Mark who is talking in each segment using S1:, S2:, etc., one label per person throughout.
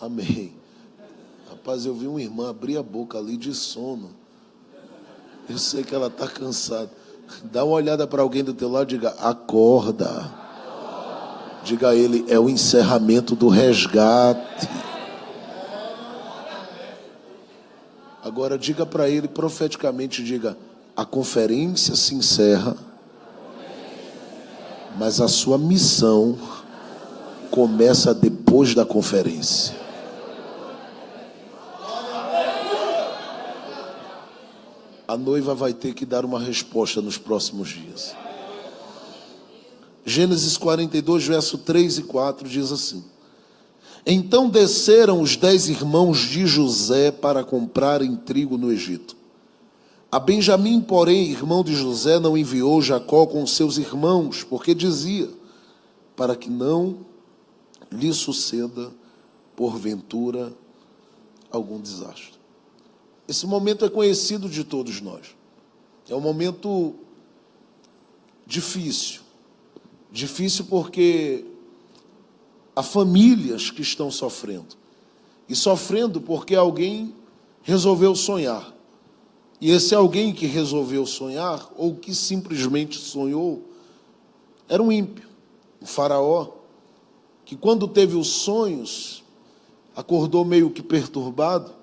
S1: Amém. Rapaz, eu vi uma irmã abrir a boca ali de sono. Eu sei que ela está cansada. Dá uma olhada para alguém do teu lado e diga: acorda. Diga a ele: é o encerramento do resgate. Agora diga para ele profeticamente, diga: a conferência se encerra, mas a sua missão começa depois da conferência. A noiva vai ter que dar uma resposta nos próximos dias. Gênesis 42, verso 3 e 4 diz assim: então desceram os 10 irmãos de José para comprarem trigo no Egito. A Benjamim, porém, irmão de José, não enviou Jacó com seus irmãos, porque dizia: para que não lhe suceda, porventura, algum desastre. Esse momento é conhecido de todos nós. É um momento difícil. Difícil porque há famílias que estão sofrendo. E sofrendo porque alguém resolveu sonhar. E esse alguém que resolveu sonhar, ou que simplesmente sonhou, era um ímpio, um faraó, que quando teve os sonhos, acordou meio que perturbado,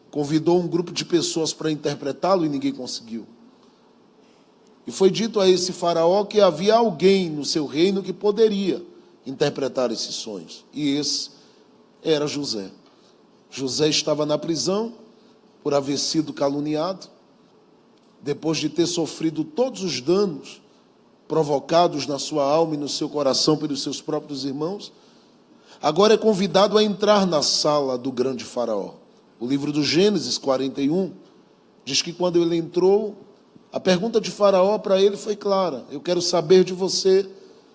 S1: convidou um grupo de pessoas para interpretá-lo e ninguém conseguiu. E foi dito a esse faraó que havia alguém no seu reino que poderia interpretar esses sonhos. E esse era José. José estava na prisão por haver sido caluniado, depois de ter sofrido todos os danos provocados na sua alma e no seu coração pelos seus próprios irmãos. Agora é convidado a entrar na sala do grande faraó. O livro do Gênesis 41 diz que quando ele entrou, a pergunta de Faraó para ele foi clara: eu quero saber de você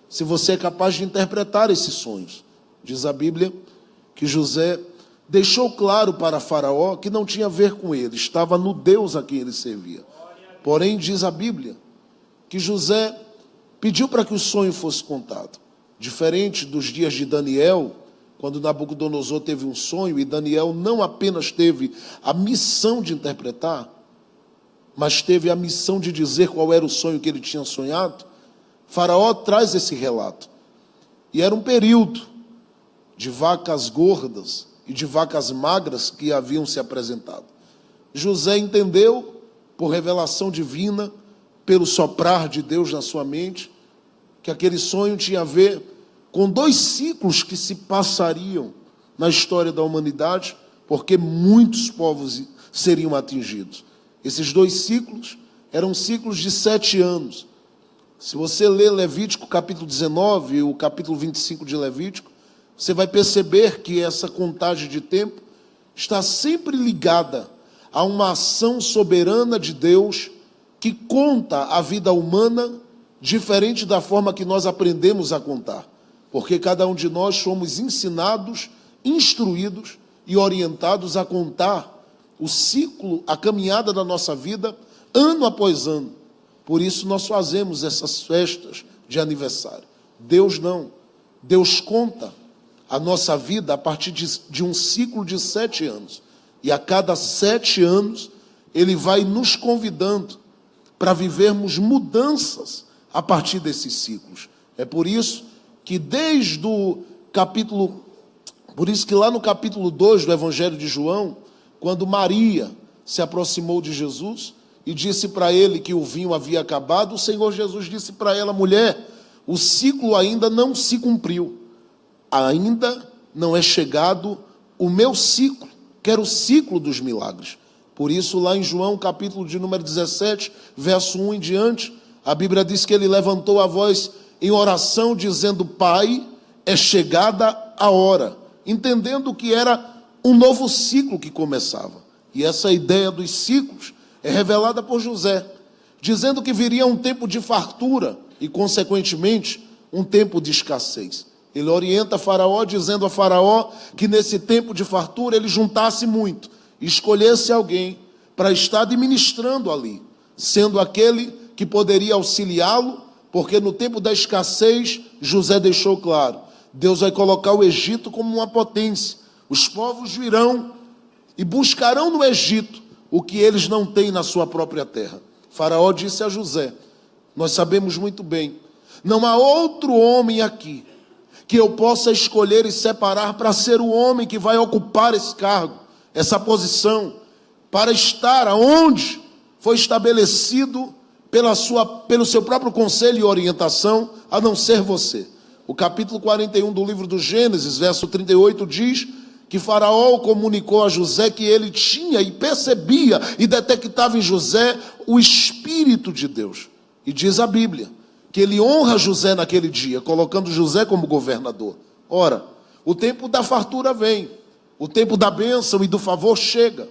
S1: se você é capaz de interpretar esses sonhos. Diz a Bíblia que José deixou claro para Faraó que não tinha a ver com ele, estava no Deus a quem ele servia. Porém, diz a Bíblia que José pediu para que o sonho fosse contado. Diferente dos dias de Daniel, quando Nabucodonosor teve um sonho e Daniel não apenas teve a missão de interpretar, mas teve a missão de dizer qual era o sonho que ele tinha sonhado. Faraó traz esse relato. E era um período de vacas gordas e de vacas magras que haviam se apresentado. José entendeu, por revelação divina, pelo soprar de Deus na sua mente, que aquele sonho tinha a ver com 2 ciclos que se passariam na história da humanidade, porque muitos povos seriam atingidos. Esses 2 ciclos eram ciclos de 7 anos. Se você ler Levítico capítulo 19 e o capítulo 25 de Levítico, você vai perceber que essa contagem de tempo está sempre ligada a uma ação soberana de Deus que conta a vida humana diferente da forma que nós aprendemos a contar. Porque cada um de nós somos ensinados, instruídos e orientados a contar o ciclo, a caminhada da nossa vida, ano após ano. Por isso nós fazemos essas festas de aniversário. Deus não. Deus conta a nossa vida a partir de um ciclo de 7 anos. E a cada 7 anos, Ele vai nos convidando para vivermos mudanças a partir desses ciclos. É por isso que desde o capítulo... Por isso que lá no capítulo 2 do Evangelho de João, quando Maria se aproximou de Jesus e disse para ele que o vinho havia acabado, o Senhor Jesus disse para ela: mulher, o ciclo ainda não se cumpriu. Ainda não é chegado o meu ciclo, que era o ciclo dos milagres. Por isso, lá em João, capítulo de número 17, verso 1 em diante, a Bíblia diz que ele levantou a voz em oração, dizendo: Pai, é chegada a hora, entendendo que era um novo ciclo que começava. E essa ideia dos ciclos é revelada por José, dizendo que viria um tempo de fartura e, consequentemente, um tempo de escassez. Ele orienta Faraó, dizendo a Faraó que nesse tempo de fartura ele juntasse muito, escolhesse alguém para estar administrando ali, sendo aquele que poderia auxiliá-lo, porque no tempo da escassez, José deixou claro, Deus vai colocar o Egito como uma potência. Os povos virão e buscarão no Egito o que eles não têm na sua própria terra. Faraó disse a José, nós sabemos muito bem, não há outro homem aqui que eu possa escolher e separar para ser o homem que vai ocupar esse cargo, essa posição, para estar aonde foi estabelecido pelo seu próprio conselho e orientação, a não ser você. O capítulo 41 do livro do Gênesis, verso 38, diz que Faraó comunicou a José que ele tinha e percebia e detectava em José o Espírito de Deus. E diz a Bíblia que ele honra José naquele dia, colocando José como governador. Ora, o tempo da fartura vem, o tempo da bênção e do favor chega.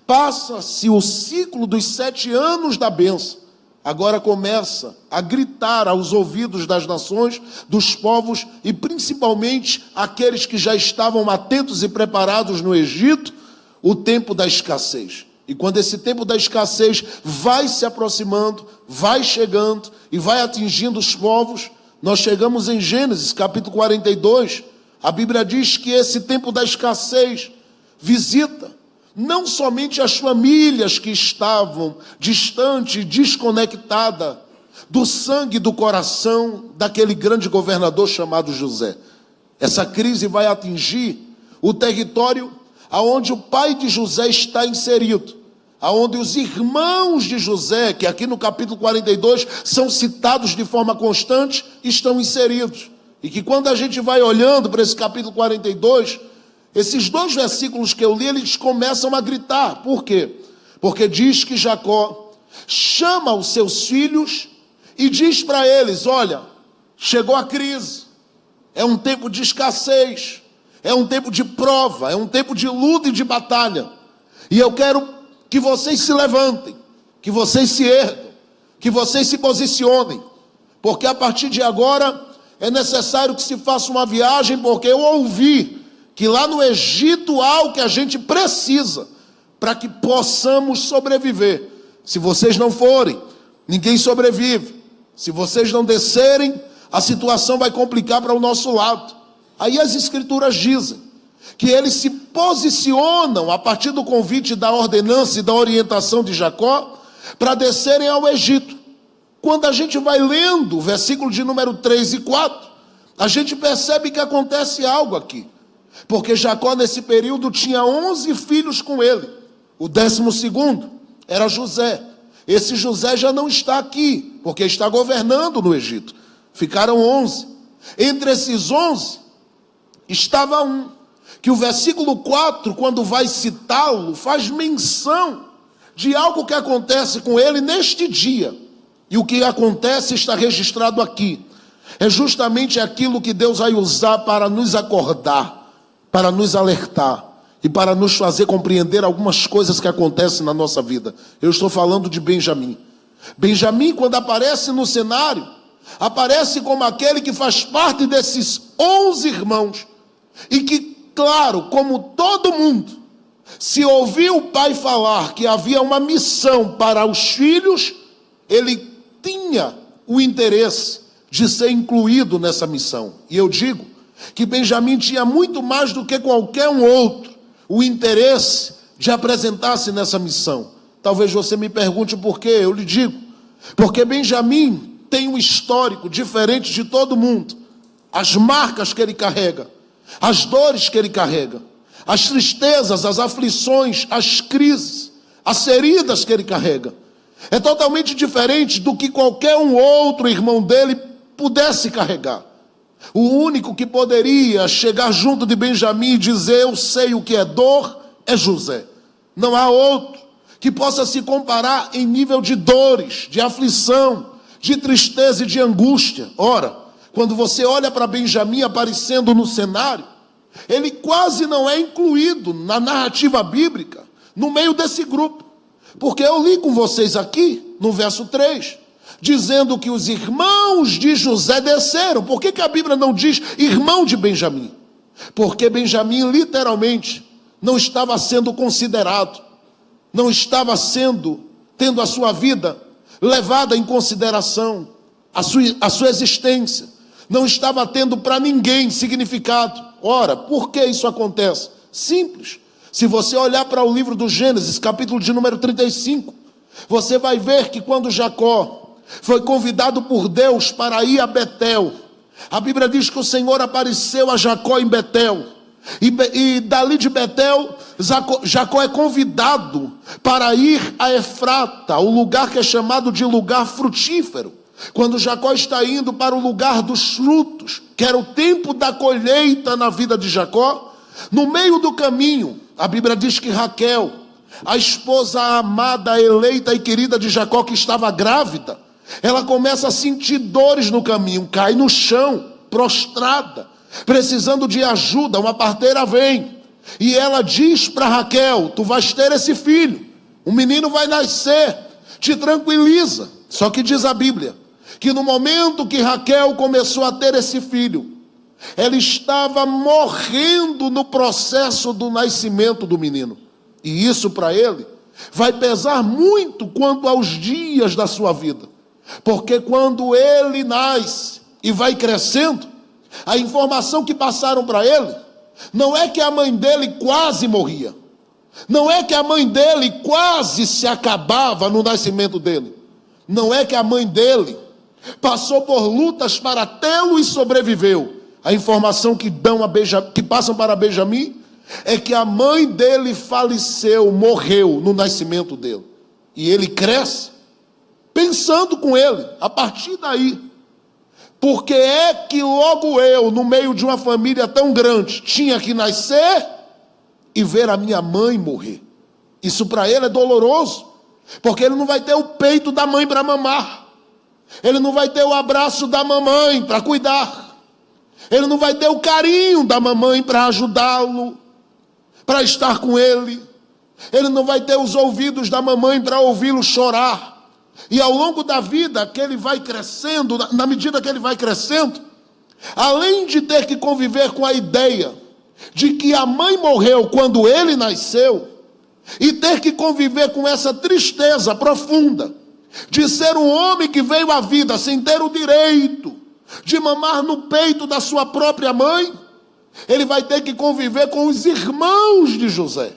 S1: Passa-se o ciclo dos 7 anos da bênção. Agora começa a gritar aos ouvidos das nações, dos povos e principalmente aqueles que já estavam atentos e preparados no Egito, o tempo da escassez. E quando esse tempo da escassez vai se aproximando, vai chegando e vai atingindo os povos, nós chegamos em Gênesis capítulo 42, a Bíblia diz que esse tempo da escassez visita não somente as famílias que estavam distantes, desconectadas do sangue e do coração daquele grande governador chamado José. Essa crise vai atingir o território aonde o pai de José está inserido, aonde os irmãos de José, que aqui no capítulo 42 são citados de forma constante, estão inseridos. E que quando a gente vai olhando para esse capítulo 42, esses 2 versículos que eu li, eles começam a gritar. Por quê? Porque diz que Jacó chama os seus filhos e diz para eles, olha, chegou a crise, é um tempo de escassez, é um tempo de prova, é um tempo de luta e de batalha. E eu quero que vocês se levantem, que vocês se ergam, que vocês se posicionem, porque a partir de agora é necessário que se faça uma viagem, porque eu ouvi que lá no Egito há o que a gente precisa para que possamos sobreviver. Se vocês não forem, ninguém sobrevive. Se vocês não descerem, a situação vai complicar para o nosso lado. Aí as escrituras dizem que eles se posicionam a partir do convite da ordenança e da orientação de Jacó para descerem ao Egito. Quando a gente vai lendo o versículo de número 3 e 4, a gente percebe que acontece algo aqui. Porque Jacó nesse período tinha 11 filhos com ele. O 12º era José. Esse José já não está aqui, porque está governando no Egito. Ficaram 11. Entre esses 11, estava um, que o versículo 4, quando vai citá-lo, faz menção de algo que acontece com ele neste dia. E o que acontece está registrado aqui. É justamente aquilo que Deus vai usar para nos acordar, para nos alertar e para nos fazer compreender algumas coisas que acontecem na nossa vida. Eu estou falando de Benjamim. Benjamim, quando aparece no cenário, aparece como aquele que faz parte desses 11 irmãos e que, claro, como todo mundo, se ouviu o pai falar que havia uma missão para os filhos, ele tinha o interesse de ser incluído nessa missão. E eu digo que Benjamim tinha muito mais do que qualquer um outro o interesse de apresentar-se nessa missão. Talvez você me pergunte por quê. Eu lhe digo, porque Benjamim tem um histórico diferente de todo mundo. As marcas que ele carrega, as dores que ele carrega, as tristezas, as aflições, as crises, as feridas que ele carrega, é totalmente diferente do que qualquer um outro irmão dele pudesse carregar. O único que poderia chegar junto de Benjamim e dizer, eu sei o que é dor, é José. Não há outro que possa se comparar em nível de dores, de aflição, de tristeza e de angústia. Ora, quando você olha para Benjamim aparecendo no cenário, ele quase não é incluído na narrativa bíblica, no meio desse grupo. Porque eu li com vocês aqui, no verso 3, dizendo que os irmãos de José desceram. Por que a Bíblia não diz irmão de Benjamim? Porque Benjamim literalmente não estava sendo considerado, não estava tendo a sua vida levada em consideração, a sua existência, não estava tendo para ninguém significado. Ora, por que isso acontece? Simples. Se você olhar para o livro do Gênesis, capítulo de número 35, você vai ver que quando Jacó foi convidado por Deus para ir a Betel, a Bíblia diz que o Senhor apareceu a Jacó em Betel, e dali de Betel, Jacó é convidado para ir a Efrata, o lugar que é chamado de lugar frutífero. Quando Jacó está indo para o lugar dos frutos, que era o tempo da colheita na vida de Jacó, no meio do caminho, a Bíblia diz que Raquel, a esposa amada, eleita e querida de Jacó, que estava grávida, ela começa a sentir dores no caminho, cai no chão, prostrada, precisando de ajuda. Uma parteira vem e ela diz para Raquel: tu vais ter esse filho, o menino vai nascer, te tranquiliza. Só que diz a Bíblia que no momento que Raquel começou a ter esse filho, ela estava morrendo no processo do nascimento do menino. E isso para ele vai pesar muito quanto aos dias da sua vida. Porque quando ele nasce e vai crescendo, a informação que passaram para ele não é que a mãe dele quase morria, não é que a mãe dele quase se acabava no nascimento dele, não é que a mãe dele passou por lutas para tê-lo e sobreviveu. A informação que passam para Benjamim é que a mãe dele faleceu, morreu no nascimento dele. E ele cresce pensando com ele, a partir daí, porque é que logo eu, no meio de uma família tão grande, tinha que nascer e ver a minha mãe morrer. Isso para ele é doloroso, porque ele não vai ter o peito da mãe para mamar, ele não vai ter o abraço da mamãe para cuidar, ele não vai ter o carinho da mamãe para ajudá-lo, para estar com ele, ele não vai ter os ouvidos da mamãe para ouvi-lo chorar. E ao longo da vida que ele vai crescendo, na medida que ele vai crescendo, além de ter que conviver com a ideia de que a mãe morreu quando ele nasceu, e ter que conviver com essa tristeza profunda de ser um homem que veio à vida sem ter o direito de mamar no peito da sua própria mãe, ele vai ter que conviver com os irmãos de José,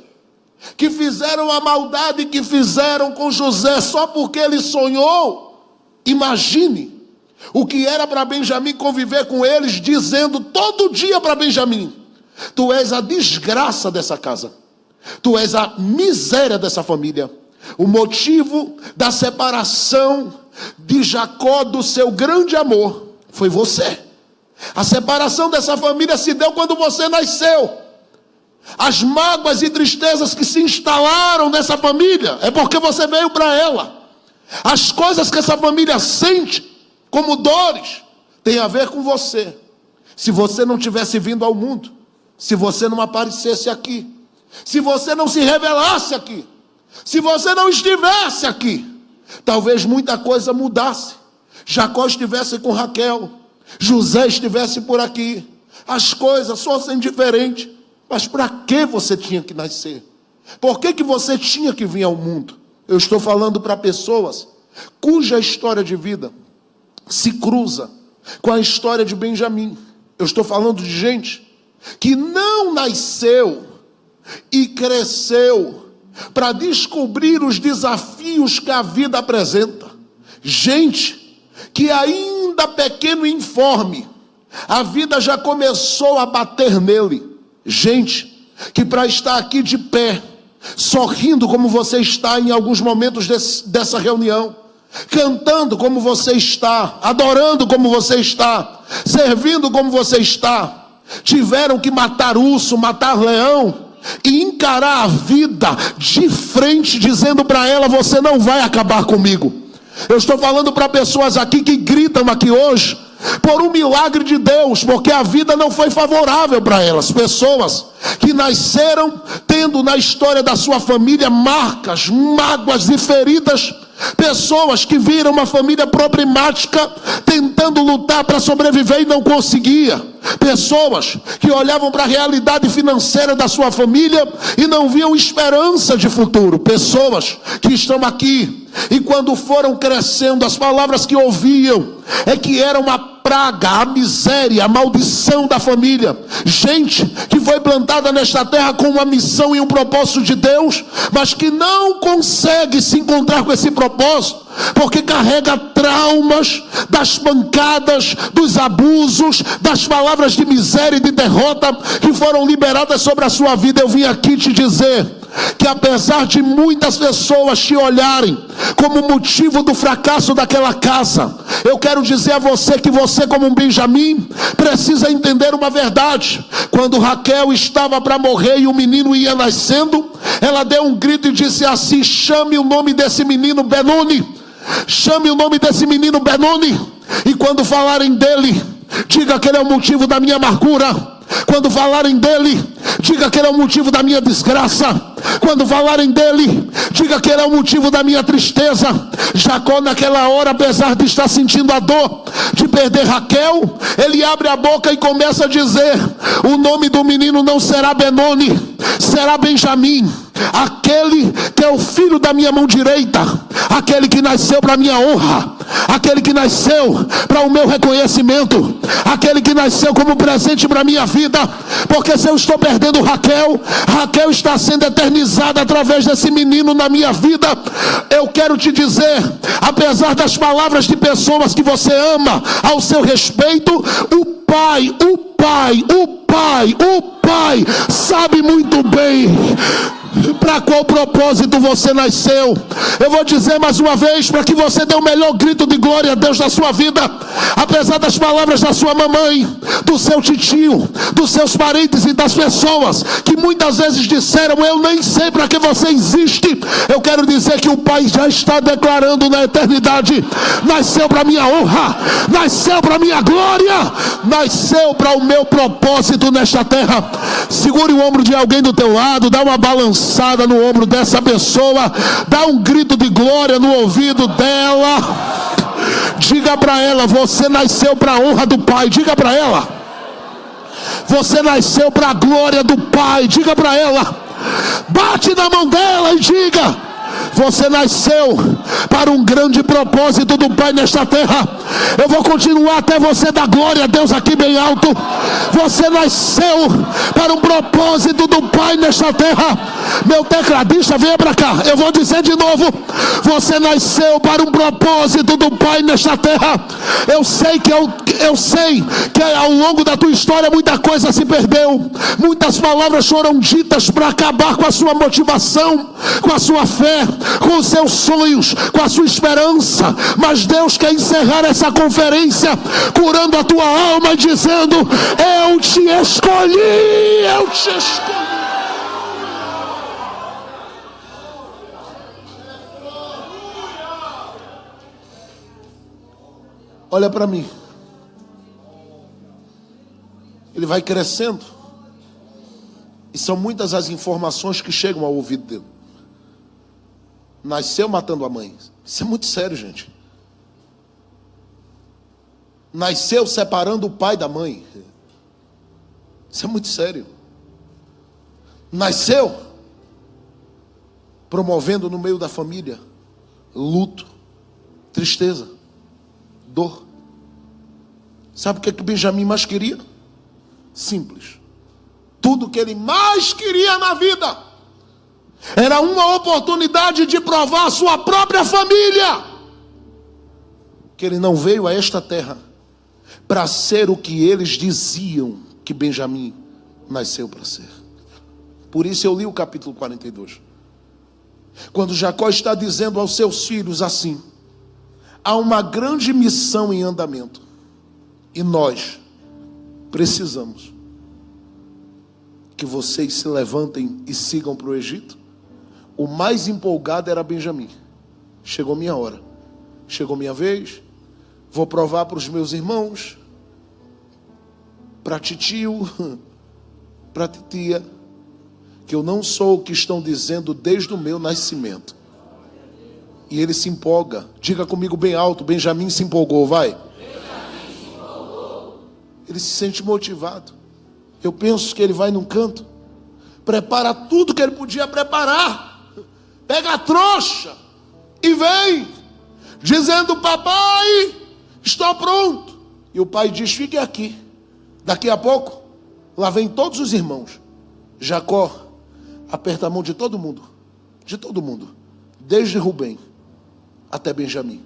S1: que fizeram a maldade que fizeram com José só porque ele sonhou. Imagine o que era para Benjamim conviver com eles, dizendo todo dia para Benjamim: tu és a desgraça dessa casa, tu és a miséria dessa família, o motivo da separação de Jacó do seu grande amor foi você. A separação dessa família se deu quando você nasceu. As mágoas e tristezas que se instalaram nessa família é porque você veio para ela. As coisas que essa família sente como dores tem a ver com você. Se você não tivesse vindo ao mundo, se você não aparecesse aqui, se você não se revelasse aqui, se você não estivesse aqui, talvez muita coisa mudasse. Jacó estivesse com Raquel, José estivesse por aqui, as coisas fossem diferentes. Mas para que você tinha que nascer? Por que você tinha que vir ao mundo? Eu estou falando para pessoas cuja história de vida se cruza com a história de Benjamim. Eu estou falando de gente que não nasceu e cresceu para descobrir os desafios que a vida apresenta. Gente que ainda pequeno e informe, a vida já começou a bater nele. Gente que para estar aqui de pé, sorrindo como você está em alguns momentos dessa reunião, cantando como você está, adorando como você está, servindo como você está, tiveram que matar urso, matar leão e encarar a vida de frente, dizendo para ela: você não vai acabar comigo. Eu estou falando para pessoas aqui que gritam aqui hoje por um milagre de Deus, porque a vida não foi favorável para elas. Pessoas que nasceram tendo na história da sua família marcas, mágoas e feridas. Pessoas que viram uma família problemática tentando lutar para sobreviver e não conseguia. Pessoas que olhavam para a realidade financeira da sua família e não viam esperança de futuro. Pessoas que estão aqui e quando foram crescendo, as palavras que ouviam é que era uma praga, a miséria, a maldição da família. Gente que foi plantada nesta terra com uma missão e um propósito de Deus, mas que não consegue se encontrar com esse propósito, porque carrega traumas das pancadas, dos abusos, das palavras de miséria e de derrota que foram liberadas sobre a sua vida. Eu vim aqui te dizer que apesar de muitas pessoas te olharem como motivo do fracasso daquela casa, eu quero dizer a você que você, como um Benjamim, precisa entender uma verdade. Quando Raquel estava para morrer e o menino ia nascendo, ela deu um grito e disse assim: chame o nome desse menino Benoni, chame o nome desse menino Benoni, e quando falarem dele, diga que ele é o motivo da minha amargura. Quando falarem dele, diga que ele é o motivo da minha desgraça. Quando falarem dele, diga que ele é o motivo da minha tristeza. Jacó, naquela hora, apesar de estar sentindo a dor de perder Raquel, ele abre a boca e começa a dizer: o nome do menino não será Benoni, será Benjamim, aquele que é o filho da minha mão direita, aquele que nasceu para a minha honra, aquele que nasceu para o meu reconhecimento, aquele que nasceu como presente para a minha vida. Porque se eu estou perdendo Raquel, Raquel está sendo eternizada através desse menino na minha vida. Eu quero te dizer, apesar das palavras de pessoas que você ama ao seu respeito, o Pai sabe muito bem para qual propósito você nasceu. Eu vou dizer mais uma vez, para que você dê o melhor grito de glória a Deus na sua vida. Apesar das palavras da sua mamãe, do seu titio, dos seus parentes e das pessoas que muitas vezes disseram: eu nem sei para que você existe, eu quero dizer que o Pai já está declarando na eternidade: nasceu para minha honra, nasceu para minha glória, nasceu para o meu propósito nesta terra. Segure o ombro de alguém do teu lado, dá uma balançada no ombro dessa pessoa, dá um grito de glória no ouvido dela, diga para ela: você nasceu para a honra do Pai. Diga para ela: você nasceu para a glória do Pai. Diga para ela, bate na mão dela e diga: você nasceu para um grande propósito do Pai nesta terra. Eu vou continuar até você dar glória a Deus aqui bem alto. Você nasceu para um propósito do Pai nesta terra. Meu tecladista, venha para cá, eu vou dizer de novo: você nasceu para um propósito do Pai nesta terra. Eu sei que ao longo da tua história muita coisa se perdeu, muitas palavras foram ditas para acabar com a sua motivação, com a sua fé, com os seus sonhos, com a sua esperança. Mas Deus quer encerrar essa conferência curando a tua alma e dizendo: eu te escolhi, eu te escolhi. Olha para mim. Ele vai crescendo, e são muitas as informações que chegam ao ouvido dele. Nasceu matando a mãe. Isso é muito sério, gente. Nasceu separando o pai da mãe. Isso é muito sério. Nasceu promovendo no meio da família luto, tristeza, dor. Sabe o que Benjamim mais queria? Simples. Tudo que ele mais queria na vida era uma oportunidade de provar a sua própria família que ele não veio a esta terra para ser o que eles diziam que Benjamim nasceu para ser. Por isso eu li o capítulo 42. Quando Jacó está dizendo aos seus filhos assim: há uma grande missão em andamento, e nós precisamos que vocês se levantem e sigam para o Egito. O mais empolgado era Benjamim. Chegou minha hora, chegou minha vez, vou provar para os meus irmãos, para titio, para titia, que eu não sou o que estão dizendo desde o meu nascimento. E ele se empolga. Diga comigo bem alto: Benjamim se empolgou. Vai. Benjamim se empolgou. Ele se sente motivado. Eu penso que ele vai num canto, prepara tudo que ele podia preparar, pega a trouxa e vem dizendo: papai, estou pronto, E o pai diz: fique aqui. Daqui a pouco, lá vem todos os irmãos. Jacó aperta a mão de todo mundo. De todo mundo. Desde Rubem até Benjamim.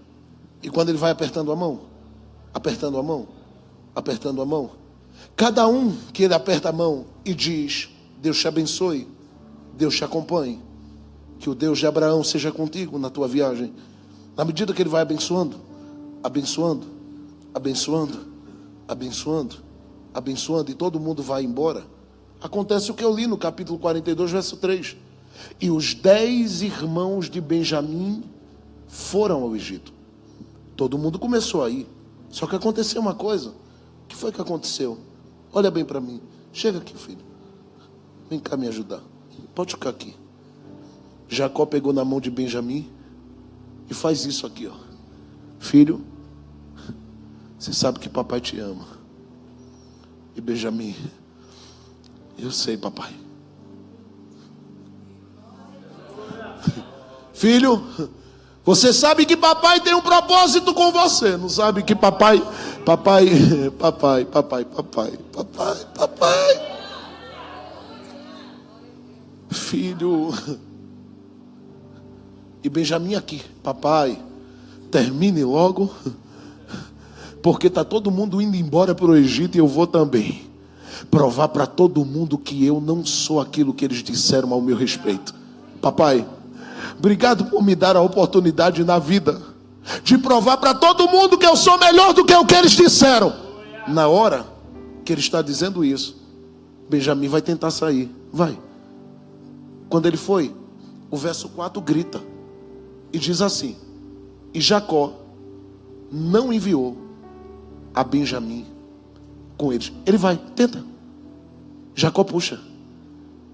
S1: E quando ele vai apertando a mão, apertando a mão, apertando a mão, cada um que ele aperta a mão e diz: Deus te abençoe, Deus te acompanhe, que o Deus de Abraão seja contigo na tua viagem. Na medida que ele vai abençoando, abençoando, abençoando, abençoando, abençoando, e todo mundo vai embora, acontece o que eu li no capítulo 42, verso 3. E os 10 irmãos de Benjamim foram ao Egito. Todo mundo começou a ir. Só que aconteceu uma coisa. O que foi que aconteceu? Olha bem para mim. Chega aqui, filho. Vem cá me ajudar. Pode ficar aqui. Jacó pegou na mão de Benjamim e faz isso aqui, ó. Filho, você sabe que papai te ama. E Benjamim: eu sei, papai. Filho, você sabe que papai tem um propósito com você. Não sabe que papai. Filho. E Benjamim aqui: papai, termine logo, porque está todo mundo indo embora para o Egito e eu vou também provar para todo mundo que eu não sou aquilo que eles disseram ao meu respeito. Papai, obrigado por me dar a oportunidade na vida de provar para todo mundo que eu sou melhor do que o que eles disseram. Na hora que ele está dizendo isso, Benjamim vai tentar sair. Vai. Quando ele foi, o verso 4 grita e diz assim: e Jacó não enviou a Benjamim com eles. Ele vai, tenta. Jacó puxa.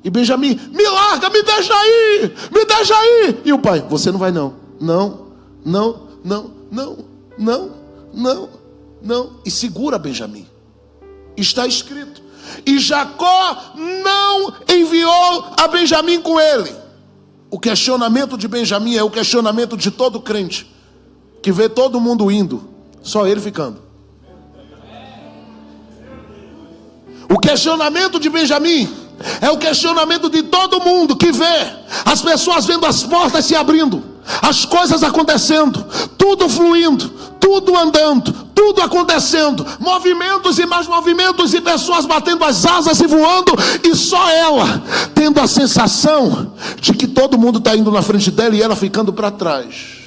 S1: E Benjamim: me larga, me deixa aí, me deixa aí. E o pai: você não vai não. Não, não, não, não, não, não, não. E segura Benjamim. Está escrito: e Jacó não enviou a Benjamim com ele. O questionamento de Benjamim é o questionamento de todo crente, que vê todo mundo indo, só ele ficando. O questionamento de Benjamim é o questionamento de todo mundo que vê as pessoas vendo as portas se abrindo, as coisas acontecendo, tudo fluindo, tudo andando, tudo acontecendo, movimentos e mais movimentos e pessoas batendo as asas e voando, e só ela tendo a sensação de que todo mundo está indo na frente dela e ela ficando para trás.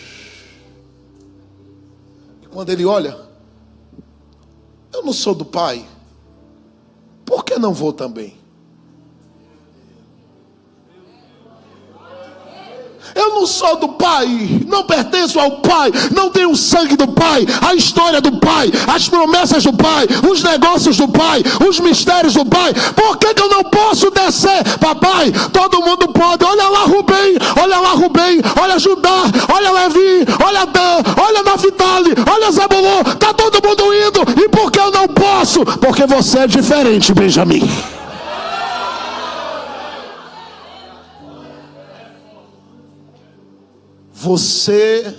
S1: E quando ele olha: eu não sou do pai, por que não vou também? Eu não sou do pai, não pertenço ao pai, não tenho o sangue do pai, a história do pai, as promessas do pai, os negócios do pai, os mistérios do pai. Por que eu não posso descer? Papai, todo mundo pode. Olha lá Rubem, olha Judá, olha Levi, olha Dan, olha Naphtali, olha Zabulon, está todo mundo indo. E por que eu não posso? Porque você é diferente, Benjamim. Você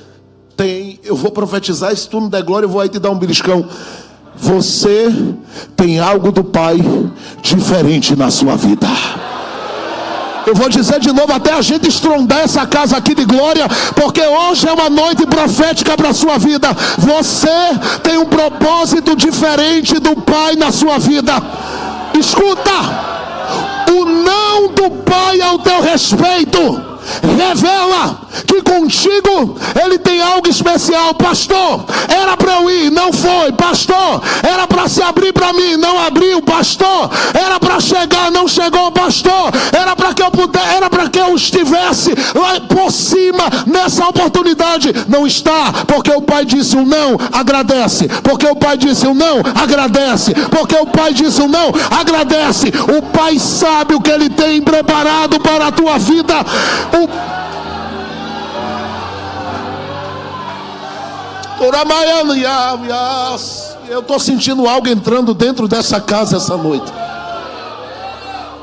S1: tem, eu vou profetizar, se tu não der glória eu vou aí te dar um beliscão. Você tem algo do pai diferente na sua vida. Eu vou dizer de novo até a gente estrondar essa casa aqui de glória, porque hoje é uma noite profética para a sua vida. Você tem um propósito diferente do pai na sua vida. Escuta, o não do pai ao teu respeito revela que contigo ele tem algo especial. Pastor, era para eu ir, não foi. Pastor, era para se abrir para mim, não abriu. Pastor, era para chegar, não chegou. Pastor, era para que eu pudesse, era para que eu estivesse lá por cima nessa oportunidade. Não está, porque o pai disse um não, agradece. Porque o pai disse um não, agradece. Porque o pai disse um não, agradece. O pai sabe o que ele tem preparado para a tua vida. Eu estou sentindo algo entrando dentro dessa casa essa noite.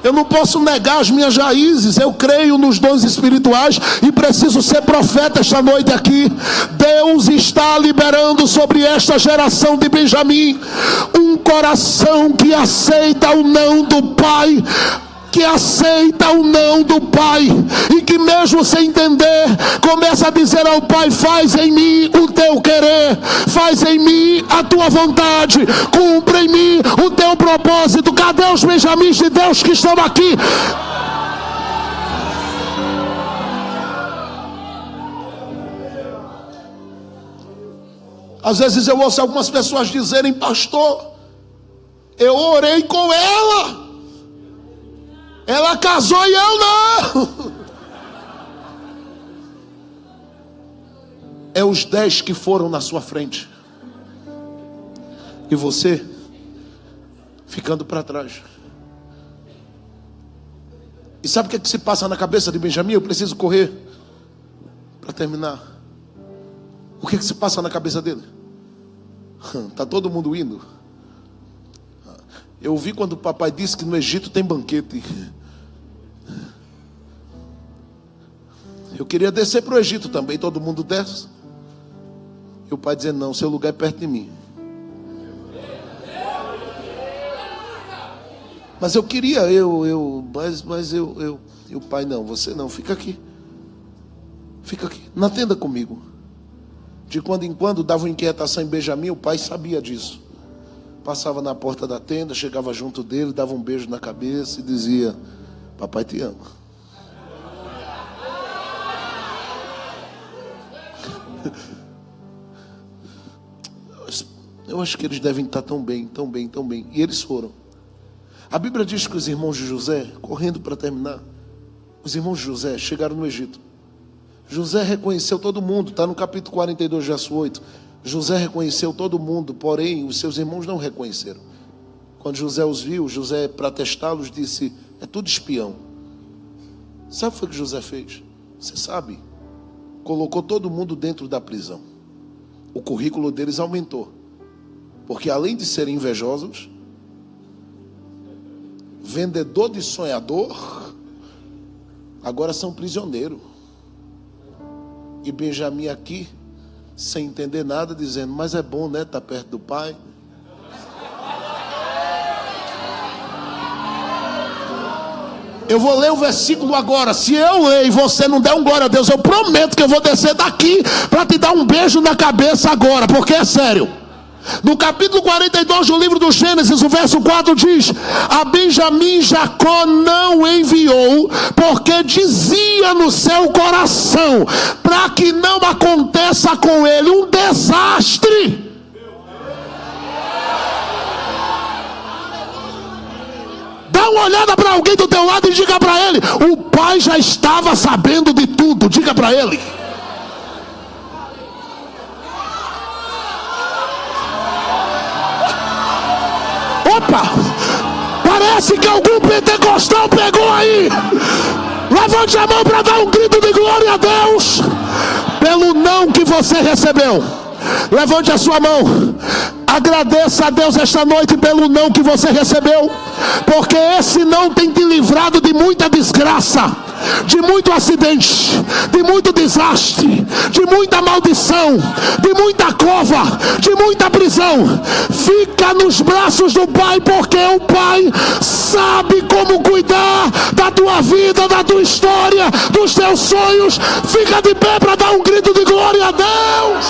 S1: Eu não posso negar as minhas raízes. Eu creio nos dons espirituais e preciso ser profeta esta noite aqui. Deus está liberando sobre esta geração de Benjamim um coração que aceita o não do Pai, que aceita o não do Pai, e que mesmo sem entender, começa a dizer ao Pai: faz em mim o teu querer, faz em mim a tua vontade, cumpre em mim o teu propósito. Cadê os Benjamins de Deus que estão aqui? Às vezes eu ouço algumas pessoas dizerem: pastor, eu orei com ela casou e eu não. É os 10 que foram na sua frente e você ficando para trás. E sabe o que se passa na cabeça de Benjamim? Eu preciso correr para terminar. O que se passa na cabeça dele? Está todo mundo indo. Eu ouvi quando o papai disse que no Egito tem banquete. Eu queria descer para o Egito também, todo mundo desce. E o pai dizendo: não, seu lugar é perto de mim. Mas eu queria, mas e o pai: não, você não, fica aqui. Fica aqui, na tenda comigo. De quando em quando dava uma inquietação em Benjamim, o pai sabia disso. Passava na porta da tenda, chegava junto dele, dava um beijo na cabeça e dizia: papai te ama. Eu acho que eles devem estar tão bem, tão bem, tão bem. E eles foram. A Bíblia diz que os irmãos de José, correndo para terminar, os irmãos de José chegaram no Egito. José reconheceu todo mundo, está no capítulo 42, verso 8. José reconheceu todo mundo, porém os seus irmãos não reconheceram. Quando José os viu, José, para testá-los, disse: é tudo espião. Sabe o que foi que José fez? Você sabe? Colocou todo mundo dentro da prisão. O currículo deles aumentou. Porque além de serem invejosos, vendedor de sonhador, agora são prisioneiros. E Benjamim aqui, sem entender nada, dizendo: mas é bom, né, estar perto do pai. Eu vou ler o versículo agora. Se eu ler e você não der um glória a Deus, eu prometo que eu vou descer daqui para te dar um beijo na cabeça agora, porque é sério. No capítulo 42 do livro do Gênesis, o verso 4 diz: a Benjamim Jacó não enviou, porque dizia no seu coração, para que não aconteça com ele um desastre. Dá uma olhada para alguém do teu lado e diga para ele: o pai já estava sabendo de tudo. Diga para ele. Opa! Parece que algum pentecostal pegou aí. Levante a mão para dar um grito de glória a Deus pelo não que você recebeu. Levante a sua mão. Agradeça a Deus esta noite pelo não que você recebeu, porque esse não tem te livrado de muita desgraça, de muito acidente, de muito desastre, de muita maldição, de muita cova, de muita prisão. Fica nos braços do Pai, porque o Pai sabe como cuidar da tua vida, da tua história, dos teus sonhos. Fica de pé para dar um grito de glória a Deus.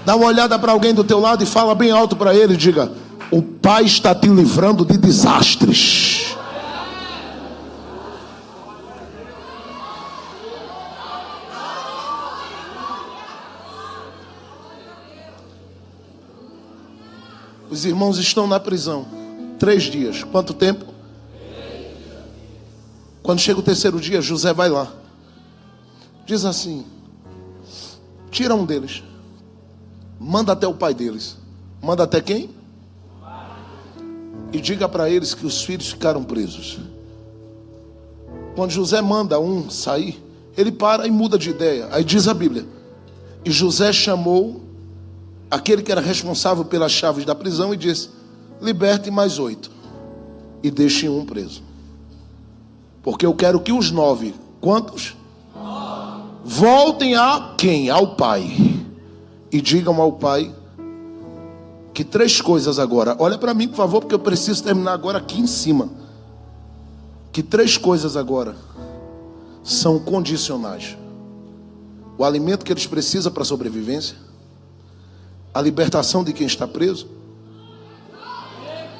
S1: Dá uma olhada para alguém do teu lado e fala bem alto para ele, diga: o Pai está te livrando de desastres. Os irmãos estão na prisão 3 dias. Quanto tempo? Quando chega o 3º dia, José vai lá. Diz assim: tira um deles, manda até o pai deles. Manda até quem? E diga para eles que os filhos ficaram presos. Quando José manda um sair, Ele para e muda de ideia. Aí diz a Bíblia: e José chamou aquele que era responsável pelas chaves da prisão e disse: liberte mais 8 e deixe um preso, porque eu quero que os 9, quantos? Voltem a quem? Ao pai, e digam ao pai que 3 coisas agora. Olha para mim, por favor, porque eu preciso terminar agora aqui em cima. Que 3 coisas agora são condicionais: o alimento que eles precisam para a sobrevivência, a libertação de quem está preso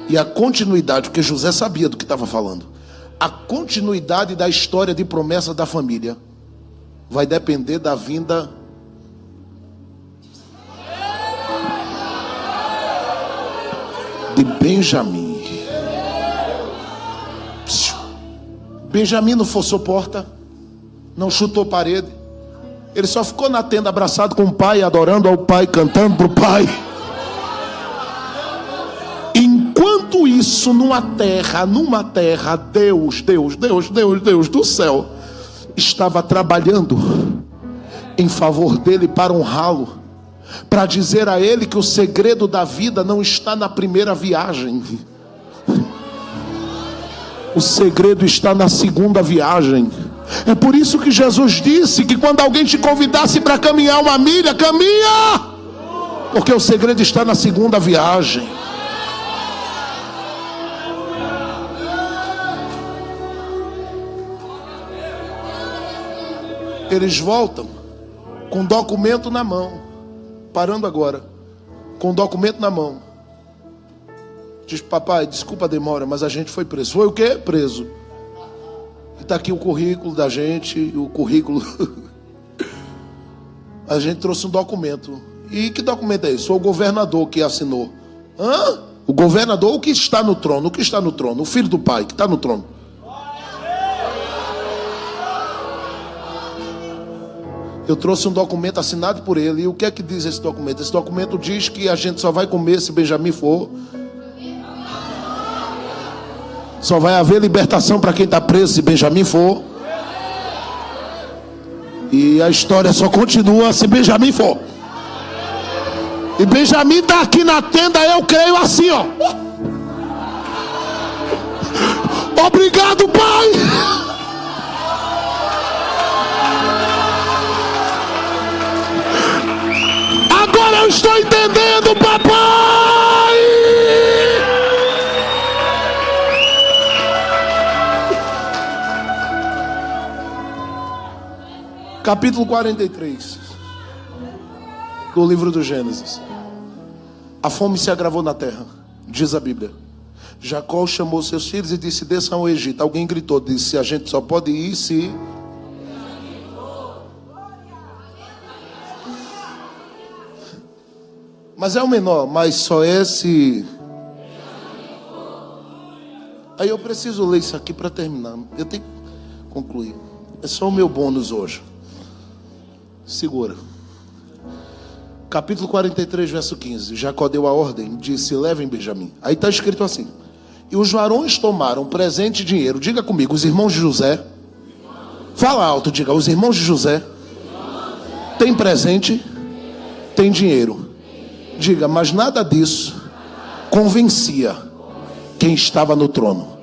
S1: e a continuidade, porque José sabia do que estava falando. A continuidade da história de promessa da família vai depender da vinda de Benjamim. Benjamim não forçou porta, não chutou parede. Ele só ficou na tenda abraçado com o pai, adorando ao pai, cantando para o pai. Enquanto isso, numa terra, Deus do céu estava trabalhando em favor dele para honrá-lo, para dizer a ele que o segredo da vida não está na primeira viagem. O segredo está na segunda viagem. É por isso que Jesus disse que quando alguém te convidasse para caminhar uma milha, caminha, porque o segredo está na segunda viagem. Eles voltam com documento na mão, parando agora, com documento na mão. Diz: papai, desculpa a demora, mas a gente foi preso. Foi o quê? Preso. E está aqui o currículo da gente, o currículo. A gente trouxe um documento. E que documento é esse? Foi o governador que assinou. Hã? O governador, o que está no trono? O que está no trono? O filho do pai que está no trono. Eu trouxe um documento assinado por ele. E o que é que diz esse documento? Esse documento diz que a gente só vai comer se Benjamim for. Só vai haver libertação para quem está preso se Benjamim for. E a história só continua se Benjamim for. E Benjamim está aqui na tenda, eu creio assim, ó. Obrigado, pai. Agora eu estou entendendo, papai. Capítulo 43 do livro do Gênesis. A fome se agravou na terra, diz a Bíblia. Jacó chamou seus filhos e disse: desçam ao Egito. Alguém gritou, disse: a gente só pode ir se... Mas é o menor, mas só é se... Aí eu preciso ler isso aqui para terminar. Eu tenho que concluir. É só o meu bônus hoje. Segura. Capítulo 43, verso 15. Jacó deu a ordem, disse: levem Benjamim. Aí está escrito assim: e os varões tomaram presente e dinheiro. Diga comigo: os irmãos de José. Fala alto, diga: os irmãos de José têm presente, têm dinheiro. Diga: mas nada disso convencia quem estava no trono.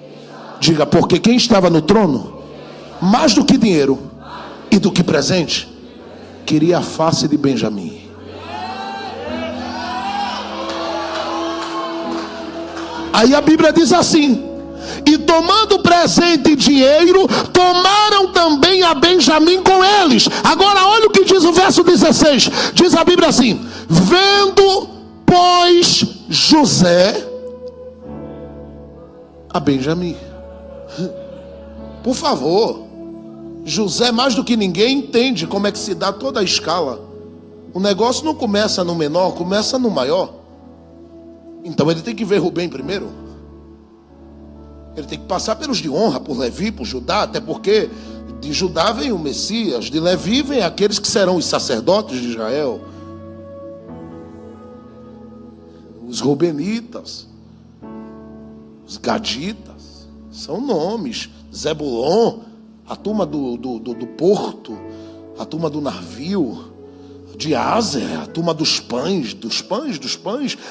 S1: Diga: porque quem estava no trono, mais do que dinheiro e do que presente, queria a face de Benjamim. Aí a Bíblia diz assim: e tomando presente e dinheiro, tomaram também a Benjamim com eles. Agora olha o que diz o verso 16. Diz a Bíblia assim: vendo, pois, José a Benjamim. Por favor, José, mais do que ninguém, entende como é que se dá toda a escala. O negócio não começa no menor, começa no maior. Então ele tem que ver Rubem primeiro. Ele tem que passar pelos de honra, por Levi, por Judá, até porque de Judá vem o Messias, de Levi vem aqueles que serão os sacerdotes de Israel, os Rubenitas, os Gaditas, são nomes. Zebulon, a turma do porto, a turma do navio, de Azer, a turma dos pães,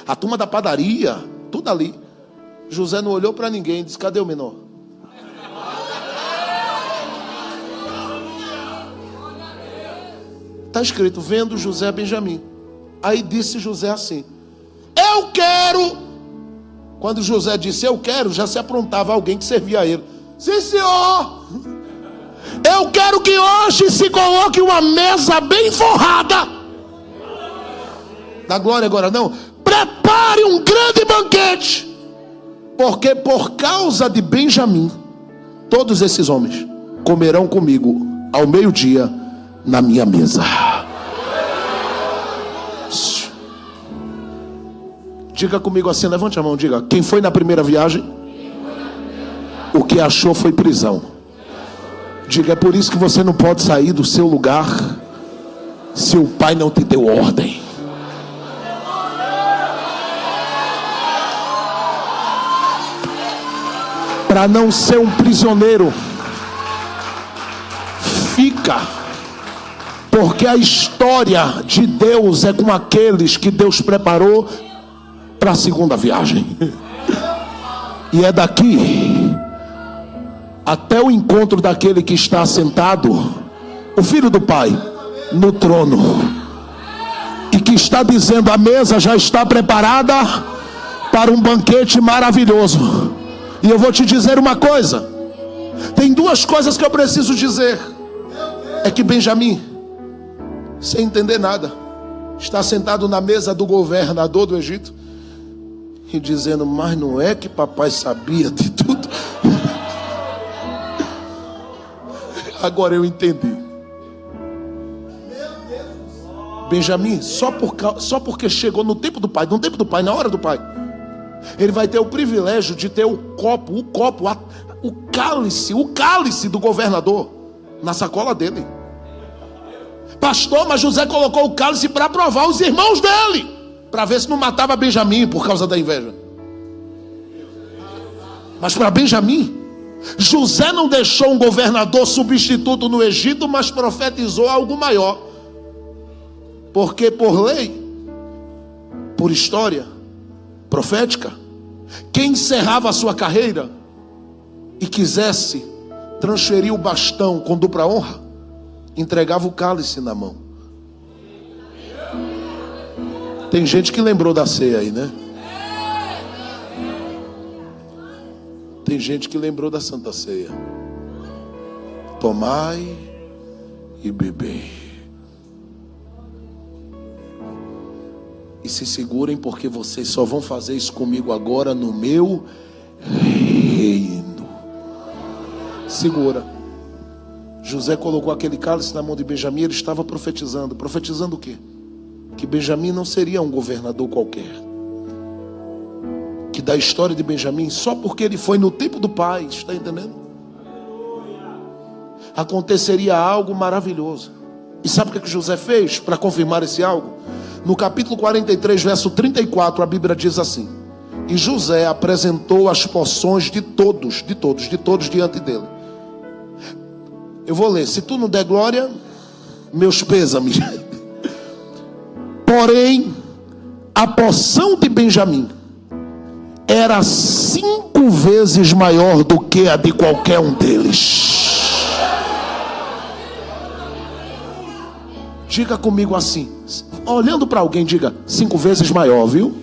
S1: a turma da padaria, tudo ali. José não olhou para ninguém e disse: cadê o menor? Está escrito: vendo José Benjamim. Aí disse José assim: eu quero. Quando José disse eu quero, já se aprontava alguém que servia a ele. Sim, senhor. Eu quero que hoje se coloque uma mesa bem forrada. Dá glória agora não. Prepare um grande banquete. Porque por causa de Benjamim, todos esses homens comerão comigo ao meio-dia na minha mesa. Diga comigo assim, levante a mão, diga: quem foi na primeira viagem, o que achou foi prisão. Diga: é por isso que você não pode sair do seu lugar se o pai não te deu ordem. Para não ser um prisioneiro, fica. Porque a história de Deus é com aqueles que Deus preparou para a segunda viagem. E é daqui até o encontro daquele que está sentado, o Filho do Pai, no trono, e que está dizendo: a mesa já está preparada para um banquete maravilhoso. E eu vou te dizer uma coisa. Tem duas coisas que eu preciso dizer. É que Benjamim, sem entender nada, está sentado na mesa do governador do Egito e dizendo: mas não é que papai sabia de tudo? Agora eu entendi. Benjamim, só porque chegou no tempo do pai, na hora do pai, ele vai ter o privilégio de ter o cálice do governador na sacola dele. Pastor, mas José colocou o cálice para provar os irmãos dele, para ver se não matava Benjamim por causa da inveja. Mas para Benjamim, José não deixou um governador substituto no Egito, mas profetizou algo maior. Porque por lei, por história profética, quem encerrava a sua carreira e quisesse transferir o bastão com dupla honra, entregava o cálice na mão. Tem gente que lembrou da ceia aí, né? Tem gente que lembrou da Santa Ceia. Tomai e bebei. E se segurem, porque vocês só vão fazer isso comigo agora no meu reino. Segura. José colocou aquele cálice na mão de Benjamim. Ele estava profetizando. Profetizando o quê? Que Benjamim não seria um governador qualquer. Que da história de Benjamim, só porque ele foi no tempo do pai, está entendendo? Aconteceria algo maravilhoso. E sabe o que José fez para confirmar esse algo? No capítulo 43, verso 34, a Bíblia diz assim: e José apresentou as porções de todos diante dele. Eu vou ler: se tu não der glória, meus pêsames. Porém, a porção de Benjamim era 5 vezes maior do que a de qualquer um deles. Diga comigo assim, olhando para alguém, diga: 5 vezes maior, viu?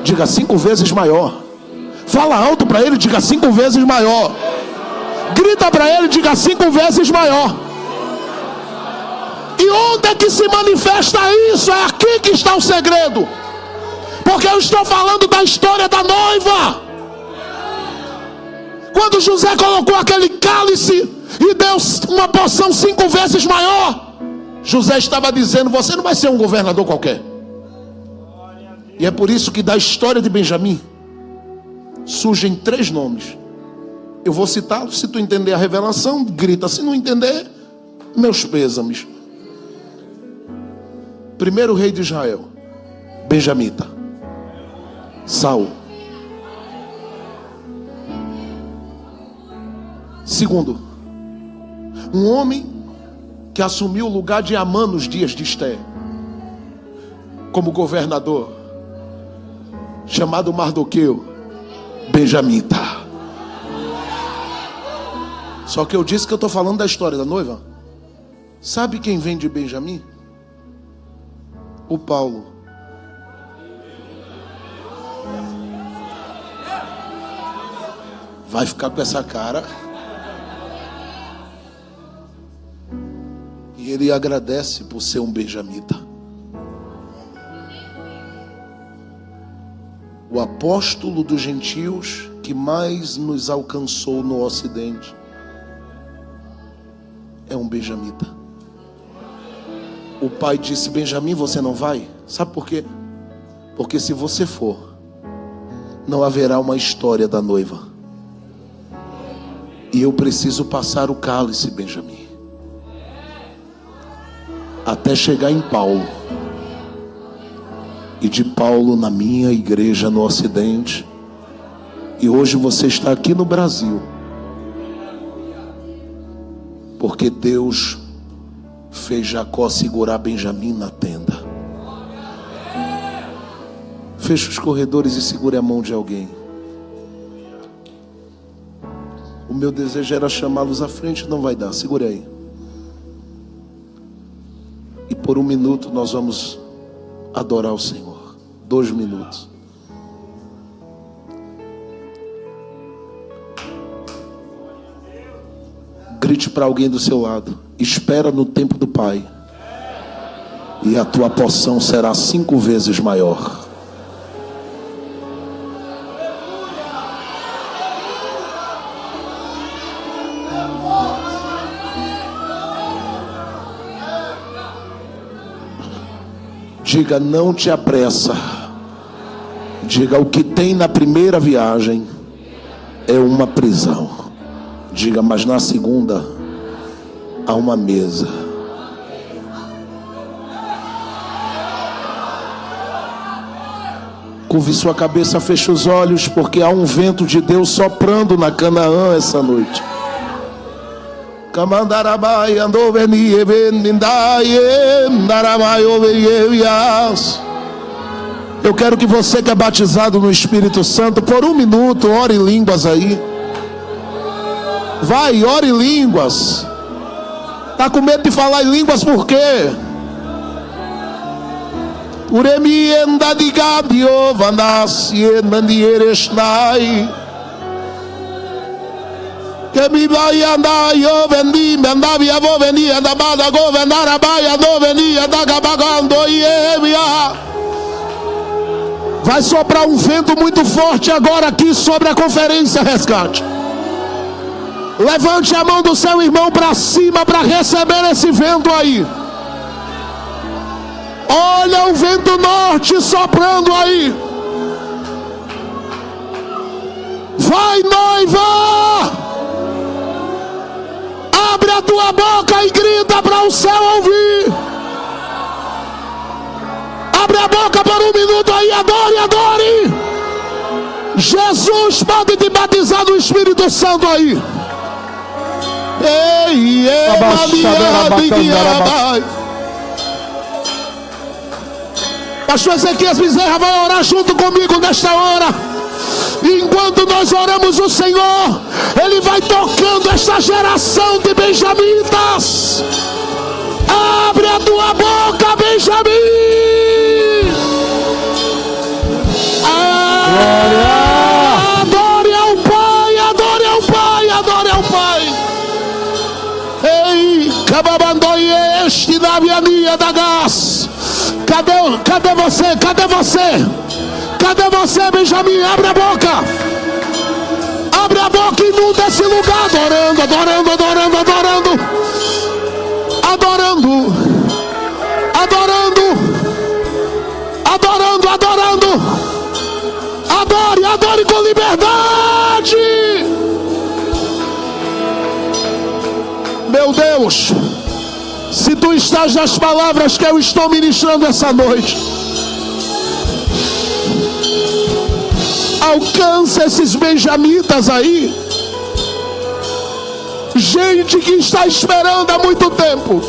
S1: Diga: 5 vezes maior. Fala alto para ele, diga: 5 vezes maior. Grita para ele, diga: 5 vezes maior. E onde é que se manifesta isso? É aqui que está o segredo. Porque eu estou falando da história da noiva. Quando José colocou aquele cálice e deu uma porção 5 vezes maior, José estava dizendo: você não vai ser um governador qualquer. E é por isso que da história de Benjamim surgem 3 nomes. Eu vou citá-los. Se tu entender a revelação, grita. Se não entender, meus pêsames. Primeiro rei de Israel, benjamita, Saul. Segundo, Um homem que assumiu o lugar de Amã nos dias de Esté, como governador, chamado Mardoqueu, benjamita. Só que eu disse que eu estou falando da história da noiva. Sabe quem vem de Benjamim? O Paulo. Vai ficar com essa cara. E ele agradece por ser um benjamita. O apóstolo dos gentios que mais nos alcançou no Ocidente é um benjamita. O pai disse: Benjamim, você não vai? Sabe por quê? Porque se você for, não haverá uma história da noiva. E eu preciso passar o cálice, Benjamim, até chegar em Paulo. E de Paulo na minha igreja no Ocidente. E hoje você está aqui no Brasil, porque Deus fez Jacó segurar Benjamim na tenda. Feche os corredores e segure a mão de alguém. O meu desejo era chamá-los à frente, não vai dar, segure aí. E por 1 minuto nós vamos adorar o Senhor. 2 minutos. Grite para alguém do seu lado: espera no tempo do Pai, e a tua porção será 5 vezes maior. Diga: não te apressa. Diga: o que tem na primeira viagem é uma prisão. Diga: mas na segunda há uma mesa. Curve sua cabeça, feche os olhos, porque há um vento de Deus soprando na Canaã essa noite. Eu quero que você que é batizado no Espírito Santo, por 1 minuto, ore em línguas aí. Vai, ore em línguas. Está com medo de falar em línguas por quê? Uremienda de Gadio, Vandassienda de Ereshnai. Que me vai andar, eu vendi, me andava, eu vou venir, andava, governar a baia, não venia, da gabagando, e vai soprar um vento muito forte agora aqui sobre a conferência Resgate. Levante a mão do seu irmão para cima para receber esse vento aí. Olha o vento norte soprando aí. Vai, noiva! Abre a tua boca e grita para o céu ouvir. Abre a boca por 1 minuto aí, adore, adore. Jesus pode te batizar no Espírito Santo aí. Ei, Pastor Ezequias Bezerra vai orar junto comigo nesta hora. Enquanto nós oramos, o Senhor, Ele vai tocando esta geração de benjamitas. Abre a tua boca, Benjamim. Adore ao Pai, adore ao Pai, adore ao Pai. Ei, cababandoieste da viania da gás. Cadê você? Cadê você? Cadê você, Benjamim? Abre a boca. Abre a boca e inunda esse lugar. Adorando, adorando, adorando, adorando. Adorando. Adorando. Adorando, adorando. Adore, adore com liberdade. Meu Deus, se tu estás nas palavras que eu estou ministrando essa noite, alcança esses benjamitas aí. gente que está esperando há muito tempo.